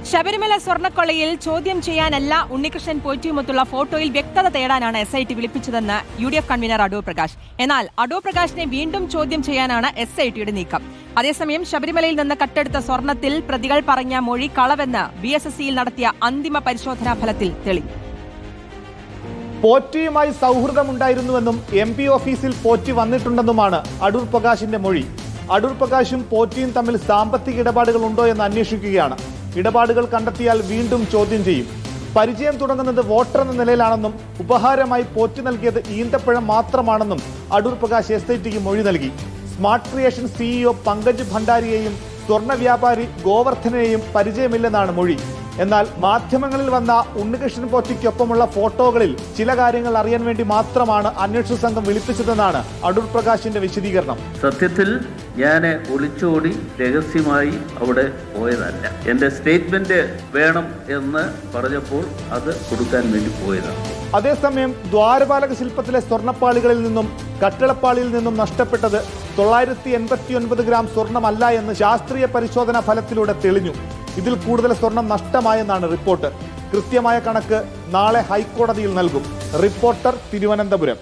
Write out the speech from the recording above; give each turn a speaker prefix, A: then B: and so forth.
A: ശബരിമല സ്വർണ്ണക്കൊള്ളയിൽ ചോദ്യം ചെയ്യാനല്ല ഉണ്ണികൃഷ്ണൻ പോറ്റിയുമൊത്തുള്ള ഫോട്ടോയിൽ വ്യക്തത തേടാനാണ് SIT വിളിപ്പിച്ചതെന്ന് UDF convener Adoor Prakash. എന്നാൽ അടൂർ പ്രകാശിനെ വീണ്ടും ചോദ്യം ചെയ്യാനാണ് SITയുടെ നീക്കം. അതേസമയം ശബരിമലയിൽ നിന്ന് കട്ടെടുത്ത സ്വർണ്ണത്തിൽ പ്രതികൾ പറഞ്ഞ മൊഴി കളവെന്ന് BSSCയിൽ നടത്തിയ അന്തിമ പരിശോധനാ ഫലത്തിൽ തെളിഞ്ഞു.
B: പോറ്റിയുമായി സൗഹൃദമുണ്ടായിരുന്നുവെന്നും MP ഓഫീസിൽ പോറ്റി വന്നിട്ടുണ്ടെന്നുമാണ് അടൂർ പ്രകാശിന്റെ മൊഴി. അടൂർ പ്രകാശും പോറ്റിയും തമ്മിൽ സാമ്പത്തിക ഇടപാടുകൾ ഉണ്ടോ എന്ന് അന്വേഷിക്കുകയാണ്. ഇടപാടുകൾ കണ്ടെത്തിയാൽ വീണ്ടും ചോദ്യം ചെയ്യും. പരിചയം തുടങ്ങുന്നത് വോട്ടർ എന്ന നിലയിലാണെന്നും ഉപഹാരമായി പോറ്റി നൽകിയത് ഈന്തപ്പഴം മാത്രമാണെന്നും അടൂർ പ്രകാശ് SITക്ക് മൊഴി നൽകി. സ്മാർട്ട് ക്രിയേഷൻ CEO പങ്കജ് ഭണ്ഡാരിയെയും സ്വർണ്ണ വ്യാപാരി ഗോവർദ്ധനെയും പരിചയമില്ലെന്നാണ് മൊഴി. എന്നാൽ മാധ്യമങ്ങളിൽ വന്ന ഉണ്ണികൃഷ്ണൻ പോറ്റിക്കൊപ്പമുള്ള ഫോട്ടോകളിൽ ചില കാര്യങ്ങൾ അറിയാൻ വേണ്ടി മാത്രമാണ് അന്വേഷണ സംഘം വിളിപ്പിച്ചതെന്നാണ് അടൂർ പ്രകാശിന്റെ വിശദീകരണം.
C: സത്യത്തിൽ ഞാൻ ഒളിച്ചോടി രഹസ്യമായി അവിടെ പോയതല്ല. എന്റെ സ്റ്റേറ്റ്മെന്റ് വേണം എന്ന് പറഞ്ഞപ്പോൾ അത് കൊടുക്കാൻ വേണ്ടി പോയതാണ്.
B: അതേസമയം ദ്വാരപാലക ശില്പത്തിലെ സ്വർണ്ണപ്പാളികളിൽ നിന്നും കട്ടിളപ്പാളിയിൽ നിന്നും നഷ്ടപ്പെട്ടത് 989 ഗ്രാം സ്വർണ്ണമല്ല എന്ന് ശാസ്ത്രീയ പരിശോധനാ ഫലത്തിലൂടെ തെളിഞ്ഞു. ഇതിൽ കൂടുതൽ സ്വർണം നഷ്ടമായെന്നാണ് റിപ്പോർട്ട്. കൃത്യമായ കണക്ക് നാളെ ഹൈക്കോടതിയിൽ നൽകും. റിപ്പോർട്ടർ, തിരുവനന്തപുരം.